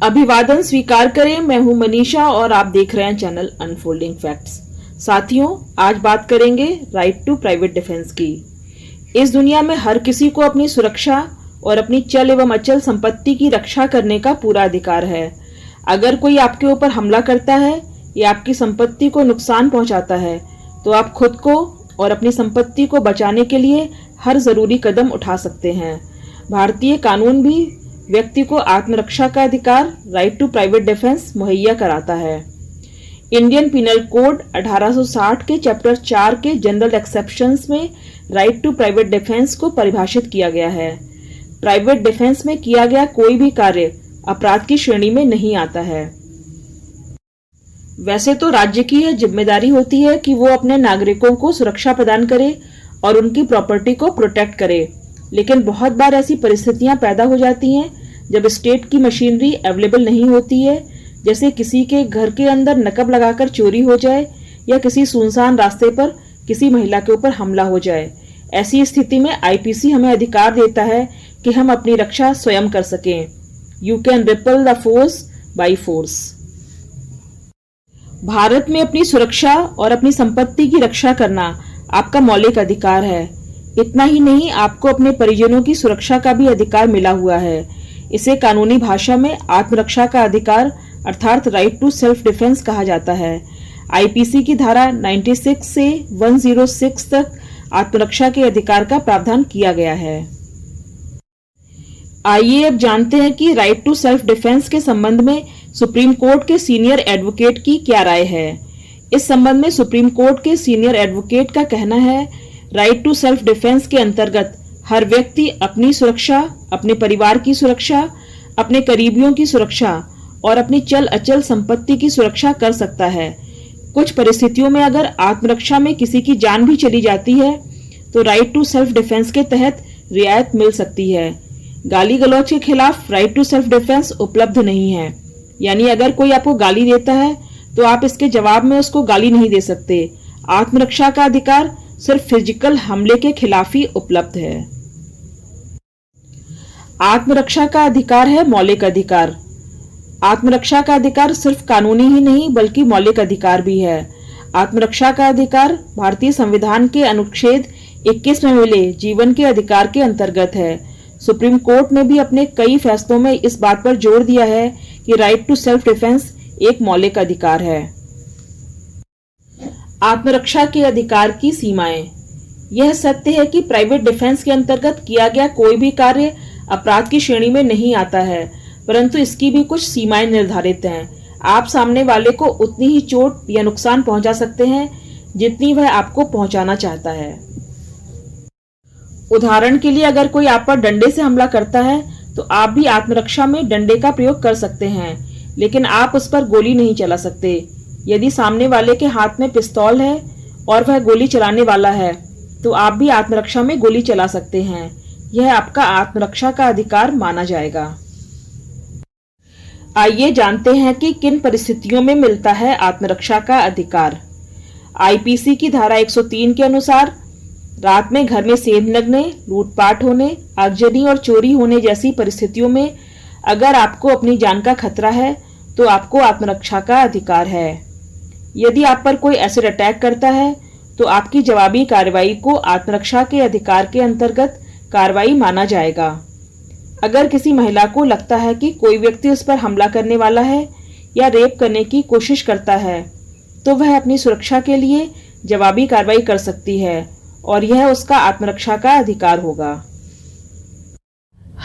अभिवादन स्वीकार करें। मैं हूं मनीषा और आप देख रहे हैं चैनल अनफोल्डिंग फैक्ट्स। साथियों, आज बात करेंगे राइट टू प्राइवेट डिफेंस की। इस दुनिया में हर किसी को अपनी सुरक्षा और अपनी चल एवं अचल संपत्ति की रक्षा करने का पूरा अधिकार है। अगर कोई आपके ऊपर हमला करता है या आपकी संपत्ति को नुकसान पहुंचाता है तो आप खुद को और अपनी संपत्ति को बचाने के लिए हर जरूरी कदम उठा सकते हैं। भारतीय कानून भी व्यक्ति को आत्मरक्षा का अधिकार राइट टू प्राइवेट डिफेंस मुहैया कराता है। इंडियन पिनल कोड 1860 के चैप्टर 4 के जनरल एक्सेप्शंस में राइट टू प्राइवेट डिफेंस को परिभाषित किया गया है। प्राइवेट डिफेंस में किया गया कोई भी कार्य अपराध की श्रेणी में नहीं आता है। वैसे तो राज्य की यह जिम्मेदारी होती है कि वो अपने नागरिकों को सुरक्षा प्रदान करे और उनकी प्रॉपर्टी को प्रोटेक्ट करे, लेकिन बहुत बार ऐसी परिस्थितियां पैदा हो जाती हैं जब स्टेट की मशीनरी अवेलेबल नहीं होती है, जैसे किसी के घर के अंदर नकब लगाकर चोरी हो जाए या किसी सुनसान रास्ते पर किसी महिला के ऊपर हमला हो जाए। ऐसी स्थिति में आईपीसी हमें अधिकार देता है कि हम अपनी रक्षा स्वयं कर सकें। You can repel the force by force. Bharat में अपनी सुरक्षा और अपनी संपत्ति की रक्षा करना आपका मौलिक अधिकार है। इतना ही नहीं, आपको अपने परिजनों की सुरक्षा का भी अधिकार मिला हुआ है। इसे कानूनी भाषा में आत्मरक्षा का अधिकार अर्थात राइट टू सेल्फ डिफेंस कहा जाता है। आईपीसी की धारा 96 से 106 तक आत्मरक्षा के अधिकार का प्रावधान किया गया है। आइए अब जानते हैं कि राइट टू सेल्फ डिफेंस के संबंध में सुप्रीम कोर्ट के सीनियर एडवोकेट की क्या राय है। इस संबंध में सुप्रीम कोर्ट के सीनियर एडवोकेट का कहना है, राइट टू सेल्फ डिफेंस के अंतर्गत हर व्यक्ति अपनी सुरक्षा, अपने परिवार की सुरक्षा, अपने करीबियों की सुरक्षा और अपनी चल अचल संपत्ति की सुरक्षा कर सकता है। कुछ परिस्थितियों में अगर आत्मरक्षा में किसी की जान भी चली जाती है तो राइट टू सेल्फ डिफेंस के तहत रियायत मिल सकती है। गाली गलौज के खिलाफ राइट टू सेल्फ डिफेंस उपलब्ध नहीं है, यानी अगर कोई आपको गाली देता है तो आप इसके जवाब में उसको गाली नहीं दे सकते। आत्मरक्षा का अधिकार सिर्फ फिजिकल हमले के खिलाफ ही उपलब्ध है। आत्मरक्षा का अधिकार है मौलिक अधिकार। आत्मरक्षा का अधिकार सिर्फ कानूनी ही नहीं बल्कि मौलिक अधिकार भी है। आत्मरक्षा का अधिकार भारतीय संविधान के अनुच्छेद 21 में मिले जीवन के अधिकार के अंतर्गत है। सुप्रीम कोर्ट ने भी अपने कई फैसलों में इस बात पर जोर दिया है कि राइट टू सेल्फ डिफेंस एक मौलिक अधिकार है। आत्मरक्षा के अधिकार की सीमाएं। यह सत्य है कि प्राइवेट डिफेंस के अंतर्गत किया गया कोई भी कार्य अपराध की श्रेणी में नहीं आता है, परंतु इसकी भी कुछ सीमाएं निर्धारित हैं। आप सामने वाले को उतनी ही चोट या नुकसान पहुंचा सकते हैं जितनी वह आपको पहुंचाना चाहता है। उदाहरण के लिए, अगर कोई आप पर डंडे से हमला करता है तो आप भी आत्मरक्षा में डंडे का प्रयोग कर सकते हैं, लेकिन आप उस पर गोली नहीं चला सकते। यदि सामने वाले के हाथ में पिस्तौल है और वह गोली चलाने वाला है तो आप भी आत्मरक्षा में गोली चला सकते हैं। यह आपका आत्मरक्षा का अधिकार माना जाएगा। आइए जानते हैं कि किन परिस्थितियों में मिलता है आत्मरक्षा का अधिकार। आईपीसी की धारा 103 के अनुसार रात में घर में सेंध लगने, लूटपाट होने, आगजनी और चोरी होने जैसी परिस्थितियों में अगर आपको अपनी जान का खतरा है तो आपको आत्मरक्षा का अधिकार है। यदि आप पर कोई एसिड अटैक करता है तो आपकी जवाबी कार्रवाई को आत्मरक्षा के अधिकार के अंतर्गत कार्रवाई माना जाएगा। अगर किसी महिला को लगता है कि कोई व्यक्ति उस पर हमला करने वाला है या रेप करने की कोशिश करता है तो वह अपनी सुरक्षा के लिए जवाबी कार्रवाई कर सकती है और यह उसका आत्मरक्षा का अधिकार होगा।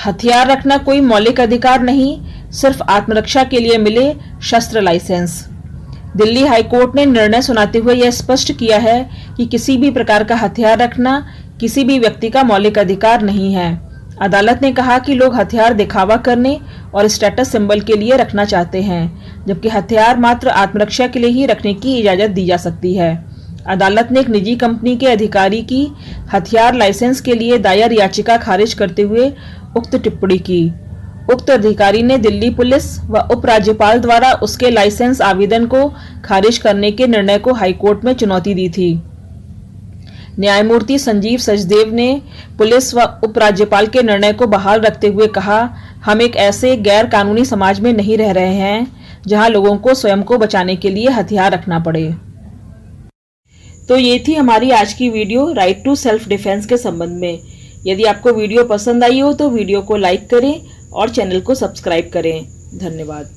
हथियार रखना कोई मौलिक अधिकार नहीं, सिर्फ आत्मरक्षा के लिए मिले शस्त्र लाइसेंस। दिल्ली हाईकोर्ट ने निर्णय सुनाते हुए यह स्पष्ट किया है कि किसी भी प्रकार का हथियार रखना किसी भी व्यक्ति का मौलिक अधिकार नहीं है। अदालत ने कहा कि लोग हथियार दिखावा करने और स्टेटस सिंबल के लिए रखना चाहते हैं, जबकि हथियार मात्र आत्मरक्षा के लिए ही रखने की इजाजत दी जा सकती है। अदालत ने एक निजी कंपनी के अधिकारी की हथियार लाइसेंस के लिए दायर याचिका खारिज करते हुए उक्त टिप्पणी की। उक्त अधिकारी ने दिल्ली पुलिस व उपराज्यपाल द्वारा उसके लाइसेंस आवेदन को खारिज करने के निर्णय को हाईकोर्ट में चुनौती दी थी। न्यायमूर्ति संजीव सचदेव ने पुलिस व उपराज्यपाल के निर्णय को बहाल रखते हुए कहा, हम एक ऐसे गैर कानूनी समाज में नहीं रह रहे हैं जहां लोगों को स्वयं को बचाने के लिए हथियार रखना पड़े। तो ये थी हमारी आज की video right to self defence के संबंध में। यदि आपको वीडियो पसंद आई हो तो वीडियो को लाइक करें और चैनल को सब्सक्राइब करें। धन्यवाद।